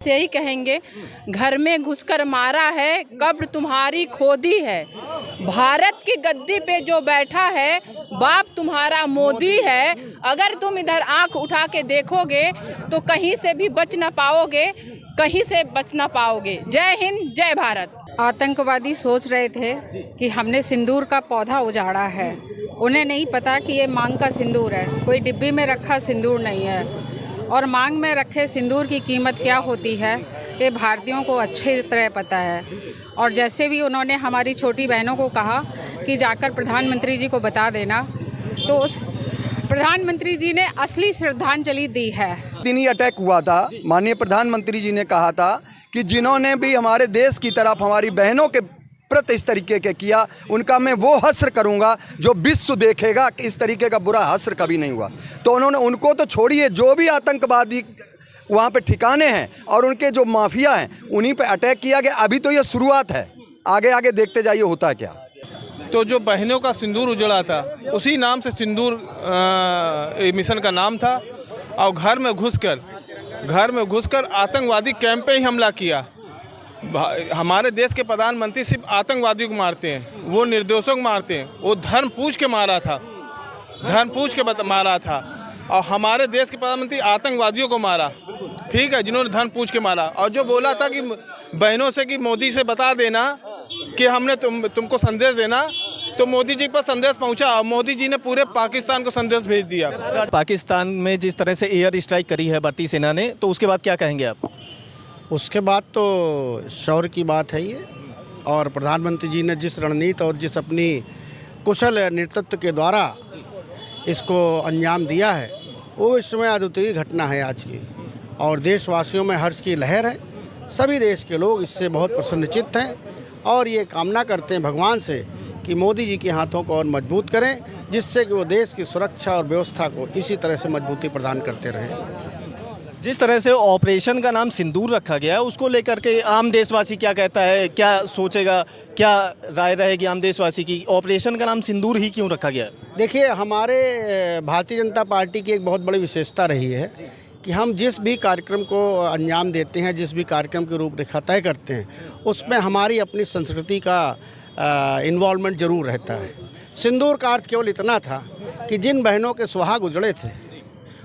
से ही कहेंगे, घर में घुसकर मारा है, कब्र तुम्हारी खोदी है। भारत की गद्दी पे जो बैठा है, बाप तुम्हारा मोदी है। अगर तुम इधर आंख उठा के देखोगे तो कहीं से भी बच ना पाओगे, कहीं से बच ना पाओगे। जय हिंद, जय भारत। आतंकवादी सोच रहे थे कि हमने सिंदूर का पौधा उजाड़ा है। उन्हें नहीं पता कि ये मांग का सिंदूर है, कोई डिब्बी में रखा सिंदूर नहीं है। और मांग में रखे सिंदूर की कीमत क्या होती है ये भारतीयों को अच्छी तरह पता है। और जैसे भी उन्होंने हमारी छोटी बहनों को कहा कि जाकर प्रधानमंत्री जी को बता देना, तो उस प्रधानमंत्री जी ने असली श्रद्धांजलि दी है। दिन ही अटैक हुआ था, माननीय प्रधानमंत्री जी ने कहा था कि जिन्होंने भी हमारे देश की तरफ हमारी बहनों के प्रति इस तरीके के किया, उनका मैं वो हश्र करूंगा जो विश्व देखेगा कि इस तरीके का बुरा हश्र कभी नहीं हुआ। तो उन्होंने उनको तो छोड़िए, जो भी आतंकवादी वहाँ पे ठिकाने हैं और उनके जो माफिया हैं उन्हीं पे अटैक किया गया। अभी तो ये शुरुआत है, आगे आगे देखते जाइए होता है क्या। तो जो बहनों का सिंदूर उजड़ा था, उसी नाम से सिंदूर मिशन का नाम था। और घर में घुसकर आतंकवादी कैंप पे ही हमला किया। हमारे देश के प्रधानमंत्री सिर्फ आतंकवादियों को मारते हैं, वो निर्दोषों को मारते हैं। वो धर्म पूछ के मारा था। और हमारे देश के प्रधानमंत्री आतंकवादियों को मारा, ठीक है, जिन्होंने धर्म पूछ के मारा। और जो बोला था कि बहनों से कि मोदी से बता देना कि हमने तुमको संदेश देना, तो मोदी जी पर संदेश पहुंचा और मोदी जी ने पूरे पाकिस्तान को संदेश भेज दिया। पाकिस्तान में जिस तरह से एयर स्ट्राइक करी है भारतीय सेना ने, तो उसके बाद क्या कहेंगे आप? उसके बाद तो शौर्य की बात है ये। और प्रधानमंत्री जी ने जिस रणनीति और जिस अपनी कुशल नेतृत्व के द्वारा इसको अंजाम दिया है, वो इस समय अद्वितीय घटना है आज की। और देशवासियों में हर्ष की लहर है। सभी देश के लोग इससे बहुत प्रसन्नचित्त हैं और ये कामना करते हैं भगवान से कि मोदी जी के हाथों को और मजबूत करें, जिससे कि वो देश की सुरक्षा और व्यवस्था को इसी तरह से मजबूती प्रदान करते रहें। जिस तरह से ऑपरेशन का नाम सिंदूर रखा गया है, उसको लेकर के आम देशवासी क्या कहता है, क्या सोचेगा, क्या राय रहेगी आम देशवासी की? ऑपरेशन का नाम सिंदूर ही क्यों रखा गया? देखिए, हमारे भारतीय जनता पार्टी की एक बहुत बड़ी विशेषता रही है कि हम जिस भी कार्यक्रम को अंजाम देते हैं, जिस भी कार्यक्रम की रूपरेखा तय करते हैं, उसमें हमारी अपनी संस्कृति का इन्वॉल्वमेंट जरूर रहता है। सिंदूर का अर्थ केवल इतना था कि जिन बहनों के सुहाग उजड़े थे,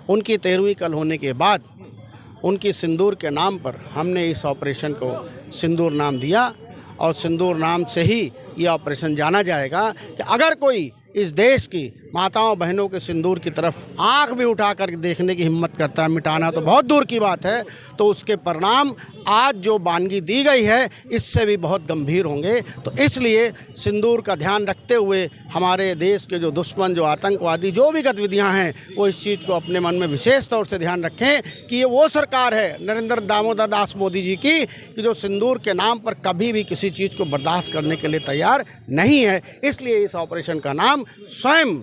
उनकी 13वीं कल होने के बाद उनकी सिंदूर के नाम पर हमने इस ऑपरेशन को सिंदूर नाम दिया। और सिंदूर नाम से ही ये ऑपरेशन जाना जाएगा कि अगर कोई इस देश की माताओं बहनों के सिंदूर की तरफ आंख भी उठाकर देखने की हिम्मत करता है, मिटाना तो बहुत दूर की बात है, तो उसके परिणाम आज जो वानगी दी गई है इससे भी बहुत गंभीर होंगे। तो इसलिए सिंदूर का ध्यान रखते हुए हमारे देश के जो दुश्मन, जो आतंकवादी, जो भी गतिविधियां हैं, वो इस चीज़ को अपने मन में विशेष तौर से ध्यान रखें कि ये वो सरकार है नरेंद्र दामोदर दास मोदी जी की, कि जो सिंदूर के नाम पर कभी भी किसी चीज़ को बर्दाश्त करने के लिए तैयार नहीं है। इसलिए इस ऑपरेशन का नाम स्वयं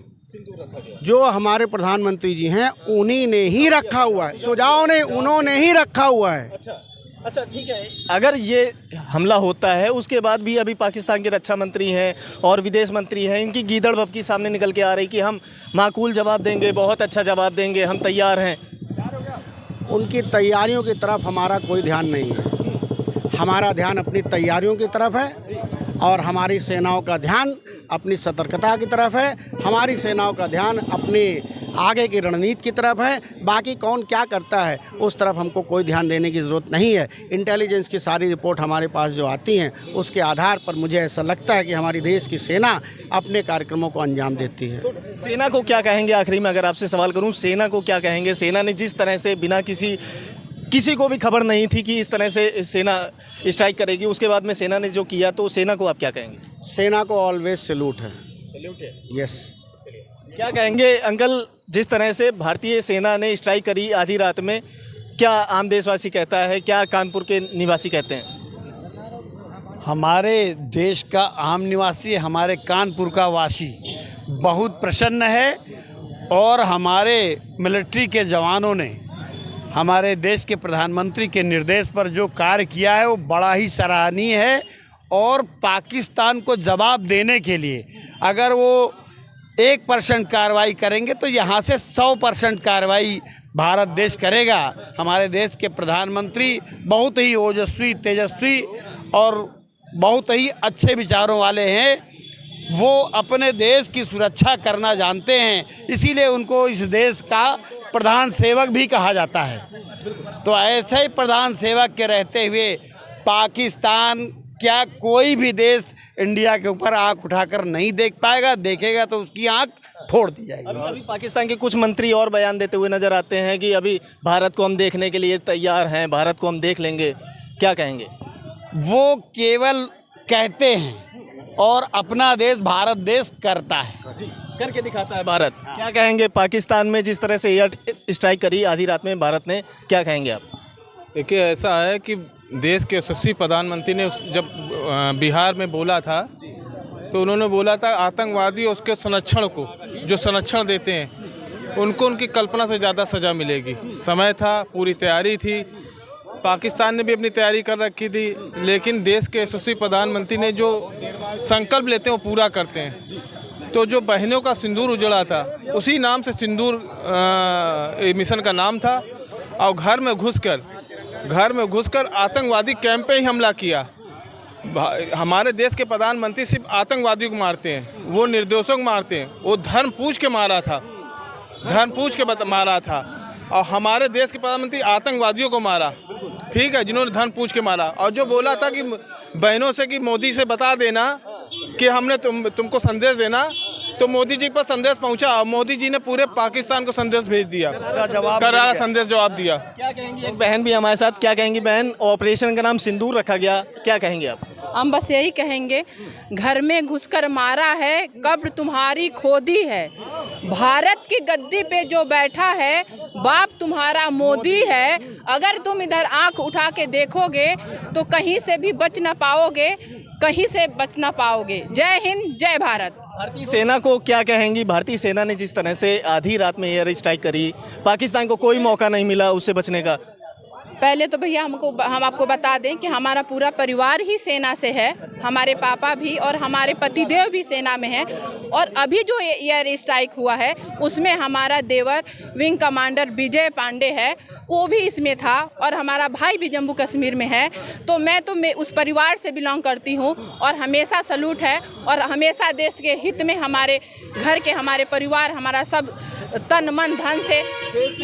जो हमारे प्रधानमंत्री जी हैं उन्हीं ने ही रखा हुआ है, सुझाव ने उन्होंने ही रखा हुआ है। अच्छा, ठीक है। अगर ये हमला होता है, उसके बाद भी अभी पाकिस्तान के रक्षा मंत्री हैं और विदेश मंत्री हैं, इनकी गीदड़ भभकी सामने निकल के आ रही कि हम माकूल जवाब देंगे, बहुत अच्छा जवाब देंगे, हम तैयार हैं। उनकी तैयारियों की तरफ हमारा कोई ध्यान नहीं है। हमारा ध्यान अपनी तैयारियों की तरफ है और हमारी सेनाओं का ध्यान अपनी सतर्कता की तरफ है। हमारी सेनाओं का ध्यान अपनी आगे की रणनीति की तरफ है। बाकी कौन क्या करता है उस तरफ हमको कोई ध्यान देने की ज़रूरत नहीं है। इंटेलिजेंस की सारी रिपोर्ट हमारे पास जो आती हैं, उसके आधार पर मुझे ऐसा लगता है कि हमारी देश की सेना अपने कार्यक्रमों को अंजाम देती है। तो सेना को क्या कहेंगे? आखिरी में अगर आपसे सवाल करूँ, सेना को क्या कहेंगे? सेना ने जिस तरह से बिना किसी को भी खबर नहीं थी कि इस तरह से सेना स्ट्राइक करेगी, उसके बाद में सेना ने जो किया, तो सेना को आप क्या कहेंगे? सेना को ऑलवेज सैल्यूट है। सैल्यूट है? यस। क्या कहेंगे अंकल, जिस तरह से भारतीय सेना ने स्ट्राइक करी आधी रात में, क्या आम देशवासी कहता है, क्या कानपुर के निवासी कहते हैं? हमारे देश का आम निवासी, हमारे कानपुर का वासी बहुत प्रसन्न है। और हमारे मिलिट्री के जवानों ने हमारे देश के प्रधानमंत्री के निर्देश पर जो कार्य किया है वो बड़ा ही सराहनीय है। और पाकिस्तान को जवाब देने के लिए अगर वो 1% कार्रवाई करेंगे तो यहाँ से 100% कार्रवाई भारत देश करेगा। हमारे देश के प्रधानमंत्री बहुत ही ओजस्वी, तेजस्वी और बहुत ही अच्छे विचारों वाले हैं। वो अपने देश की सुरक्षा करना जानते हैं, इसीलिए उनको इस देश का प्रधान सेवक भी कहा जाता है। तो ऐसे ही प्रधान सेवक के रहते हुए पाकिस्तान क्या कोई भी देश इंडिया के ऊपर आंख उठाकर नहीं देख पाएगा, देखेगा तो उसकी आंख फोड़ दी जाएगी। अभी पाकिस्तान के कुछ मंत्री और बयान देते हुए नजर आते हैं कि अभी भारत को हम देखने के लिए तैयार हैं, भारत को हम देख लेंगे, क्या कहेंगे? वो केवल कहते हैं और अपना देश भारत देश करता है, करके दिखाता है भारत। क्या कहेंगे पाकिस्तान में जिस तरह से एयर स्ट्राइक करी आधी रात में भारत ने, क्या कहेंगे आप? देखिए, ऐसा है कि देश के यशस्वी प्रधानमंत्री ने जब बिहार में बोला था तो उन्होंने बोला था आतंकवादी और उसके संरक्षण को, जो संरक्षण देते हैं उनको उनकी कल्पना से ज़्यादा सज़ा मिलेगी। समय था, पूरी तैयारी थी, पाकिस्तान ने भी अपनी तैयारी कर रखी थी, लेकिन देश के यशस्वी प्रधानमंत्री ने जो संकल्प लेते हैं वो पूरा करते हैं। तो जो बहनों का सिंदूर उजड़ा था, उसी नाम से सिंदूर मिशन का नाम था, और घर में घुसकर आतंकवादी कैंप पे ही हमला किया। हमारे देश के प्रधानमंत्री सिर्फ आतंकवादियों को मारते हैं, वो निर्दोषों को मारते हैं। वो धर्म पूछ के मारा था, और हमारे देश के प्रधानमंत्री आतंकवादियों को मारा, ठीक है, जिन्होंने धर्म पूछ के मारा। और जो बोला था कि बहनों से कि मोदी से बता देना कि हमने तुमको संदेश देना, तो मोदी जी पर संदेश पहुंचा। मोदी जी ने पूरे पाकिस्तान को संदेश भेज दिया, करारा संदेश जवाब दिया। क्या कहेंगी? एक बहन भी हमारे साथ, क्या कहेंगी बहन? ऑपरेशन का नाम सिंदूर रखा गया, क्या कहेंगे आप? हम बस यही कहेंगे, घर में घुसकर मारा है, कब्र तुम्हारी खोदी है। भारत की गद्दी पे जो बैठा है, बाप तुम्हारा मोदी है। अगर तुम इधर आंख उठा के देखोगे तो कहीं से भी बच ना पाओगे। जय हिंद, जय भारत। भारतीय सेना को क्या कहेंगी? भारतीय सेना ने जिस तरह से आधी रात में एयर स्ट्राइक करी, पाकिस्तान को कोई मौका नहीं मिला उससे बचने का। पहले तो भैया हम आपको बता दें कि हमारा पूरा परिवार ही सेना से है। हमारे पापा भी और हमारे पतिदेव भी सेना में हैं। और अभी जो एयर स्ट्राइक हुआ है उसमें हमारा देवर विंग कमांडर विजय पांडे है, वो भी इसमें था, और हमारा भाई भी जम्मू कश्मीर में है। तो मैं उस परिवार से बिलोंग करती हूँ, और हमेशा सलूट है, और हमेशा देश के हित में हमारे घर के, हमारे परिवार, हमारा सब तन मन धन से।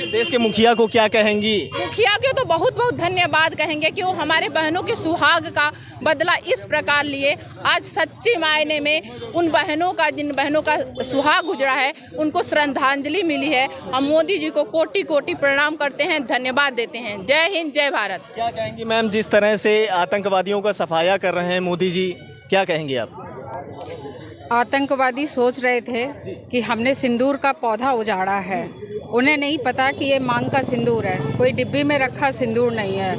देश के मुखिया को क्या कहेंगी? मुखिया के तो बहुत बहुत धन्यवाद कहेंगे कि वो हमारे बहनों के सुहाग का बदला इस प्रकार लिए। आज सच्ची मायने में उन बहनों का, जिन बहनों का सुहाग गुजरा है, उनको श्रद्धांजलि मिली है। हम मोदी जी को कोटि कोटि प्रणाम करते हैं, धन्यवाद देते हैं। जय हिंद, जय भारत। क्या कहेंगी मैम, जिस तरह से आतंकवादियों का सफाया कर रहे हैं मोदी जी, क्या कहेंगी आप? आतंकवादी सोच रहे थे कि हमने सिंदूर का पौधा उजाड़ा है। उन्हें नहीं पता कि ये मांग का सिंदूर है, कोई डिब्बी में रखा सिंदूर नहीं है।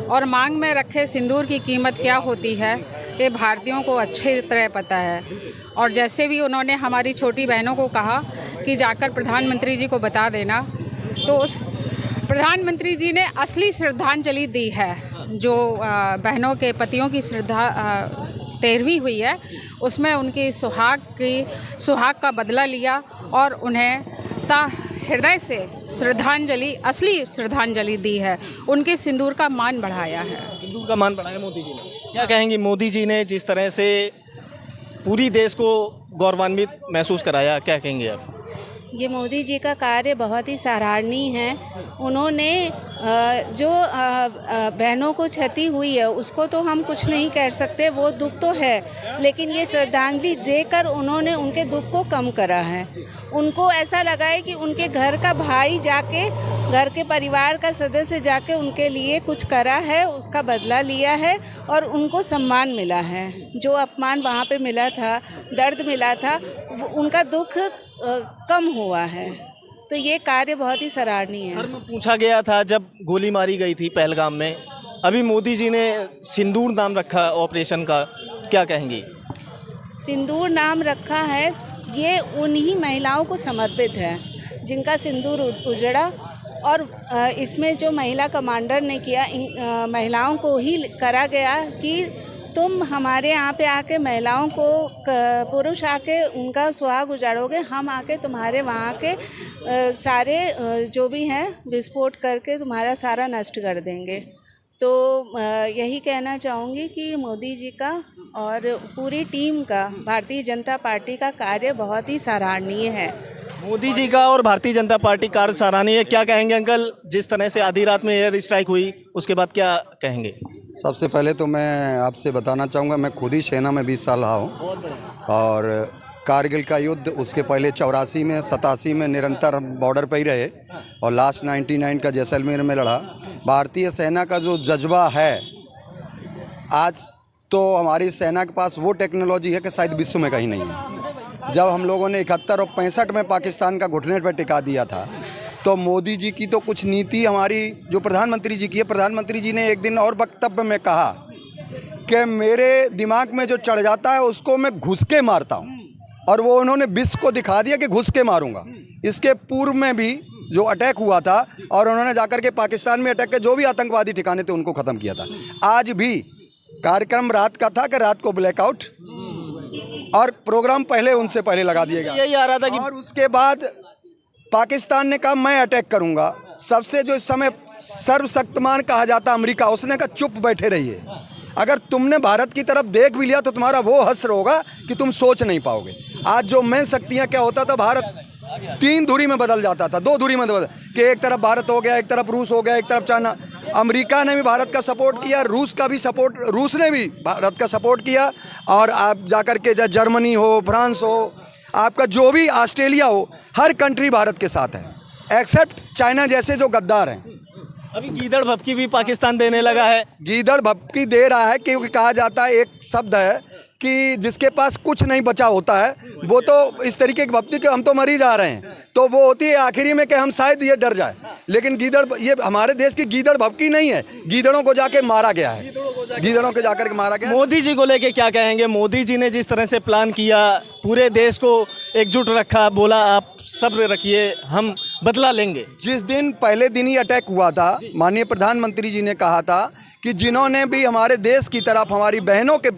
और मांग में रखे सिंदूर की कीमत क्या होती है ये भारतीयों को अच्छी तरह पता है। और जैसे भी उन्होंने हमारी छोटी बहनों को कहा कि जाकर प्रधानमंत्री जी को बता देना, तो उस प्रधानमंत्री जी ने असली श्रद्धांजलि दी है। जो बहनों के पतियों की श्रद्धा 13वीं हुई है, उसमें उनकी सुहाग का बदला लिया और उन्हें हृदय से श्रद्धांजलि, असली श्रद्धांजलि दी है। उनके सिंदूर का मान बढ़ाया है। सिंदूर का मान बढ़ाया मोदी जी ने। क्या कहेंगी, मोदी जी ने जिस तरह से पूरी देश को गौरवान्वित महसूस कराया, क्या कहेंगे आप? ये मोदी जी का कार्य बहुत ही सराहनीय है। उन्होंने जो बहनों को क्षति हुई है उसको तो हम कुछ नहीं कह सकते, वो दुख तो है, लेकिन ये श्रद्धांजलि देकर उन्होंने उनके दुख को कम करा है। उनको ऐसा लगा है कि उनके घर का भाई जाके, घर के परिवार का सदस्य जाके उनके लिए कुछ करा है, उसका बदला लिया है और उनको सम्मान मिला है। जो अपमान वहाँ पे मिला था, दर्द मिला था, उनका दुख कम हुआ है। तो ये कार्य बहुत ही सराहनीय है। पूछा गया था जब गोली मारी गई थी पहलगाम में, अभी मोदी जी ने सिंदूर नाम रखा ऑपरेशन का, क्या कहेंगी? सिंदूर नाम रखा है, ये उन्हीं महिलाओं को समर्पित है जिनका सिंदूर उजड़ा। और इसमें जो महिला कमांडर ने किया, महिलाओं को ही करा गया कि तुम हमारे यहाँ पे आके महिलाओं को पुरुष आके उनका सुहाग उजाड़ोगे, हम आके तुम्हारे वहाँ के सारे जो भी हैं विस्फोट करके तुम्हारा सारा नष्ट कर देंगे। तो यही कहना चाहूँगी कि मोदी जी का और पूरी टीम का, भारतीय जनता पार्टी का कार्य बहुत ही सराहनीय है। मोदी जी का और भारतीय जनता पार्टी कार्य सराहनीय है। क्या कहेंगे अंकल, जिस तरह से आधी रात में एयर स्ट्राइक हुई उसके बाद क्या कहेंगे? सबसे पहले तो मैं आपसे बताना चाहूँगा, मैं खुद ही सेना में 20 साल रहा हूँ और कारगिल का युद्ध, उसके पहले 84 में 87 में निरंतर हम बॉर्डर पर ही रहे और लास्ट 99 का जैसलमेर में लड़ा। भारतीय सेना का जो जज्बा है, आज तो हमारी सेना के पास वो टेक्नोलॉजी है कि शायद विश्व में कहीं नहीं है। जब हम लोगों ने 71 और 65 में पाकिस्तान का घुटने पर टिका दिया था, तो मोदी जी की तो कुछ नीति हमारी जो प्रधानमंत्री जी की है, प्रधानमंत्री जी ने एक दिन और वक्तव्य में कहा कि मेरे दिमाग में जो चढ़ जाता है उसको मैं घुस के मारता हूँ, और वो उन्होंने विश्व को दिखा दिया कि घुस के मारूंगा। इसके पूर्व में भी जो अटैक हुआ था और उन्होंने जाकर के पाकिस्तान में अटैक के जो भी आतंकवादी ठिकाने थे उनको ख़त्म किया था। आज भी कार्यक्रम रात का था कि रात को ब्लैकआउट और प्रोग्राम पहले उनसे पहले लगा दिया गया। यही आ रहा था कि और उसके बाद पाकिस्तान ने कहा मैं अटैक करूंगा। सबसे जो इस समय सर्वशक्तिमान कहा जाता अमेरिका, उसने कहा चुप बैठे रहिए। अगर तुमने भारत की तरफ देख भी लिया तो तुम्हारा वो हश्र होगा कि तुम सोच नहीं पाओगे। आज जो मैं शक्तियाँ क्या होता था, भारत 3 धुरी में बदल जाता था, 2 धुरी में बदल कि एक तरफ भारत हो गया, एक तरफ रूस हो गया, एक तरफ चाइना। अमेरिका ने भी भारत का सपोर्ट किया, रूस का भी सपोर्ट, रूस ने भी भारत का सपोर्ट किया। और आप जाकर के जब जर्मनी हो, फ्रांस हो, आपका जो भी ऑस्ट्रेलिया हो, हर कंट्री भारत के साथ है एक्सेप्ट चाइना जैसे जो गद्दार हैं। अभी गीदड़ भपकी भी पाकिस्तान देने लगा है। गीदड़ भपकी दे रहा है क्योंकि कहा जाता है, एक शब्द है कि जिसके पास कुछ नहीं बचा होता है वो तो इस तरीके की भपकी कि हम तो मर ही जा रहे हैं, तो वो होती है आखिरी में कि हम शायद ये डर जाए। लेकिन गीदड़, ये हमारे देश की गीदड़ भपकी नहीं है, गीदड़ों को जाके मारा गया है, गीदड़ों को जाकर के मारा गया। मोदी जी को लेके क्या कहेंगे? मोदी जी ने जिस तरह से प्लान किया, पूरे देश को एकजुट रखा, बोला आप सब्र रखिए, हम बदला लेंगे। जिस दिन पहले दिन ही अटैक हुआ था, माननीय प्रधानमंत्री जी ने कहा था कि जिन्होंने भी हमारे देश की तरफ हमारी बहनों के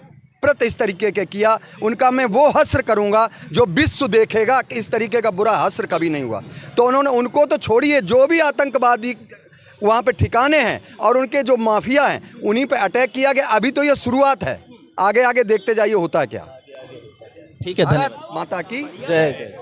प्रति इस तरीके के किया, उनका मैं वो हश्र करूंगा जो विश्व देखेगा कि इस तरीके का बुरा हश्र कभी नहीं हुआ। तो उन्होंने, उनको तो छोड़िए, जो भी आतंकवादी वहाँ पे ठिकाने हैं और उनके जो माफिया हैं उन्हीं पे अटैक किया गया। अभी तो ये शुरुआत है, आगे आगे देखते जाइए होता है क्या। ठीक है, धन्यवाद। भारत माता की जय जय।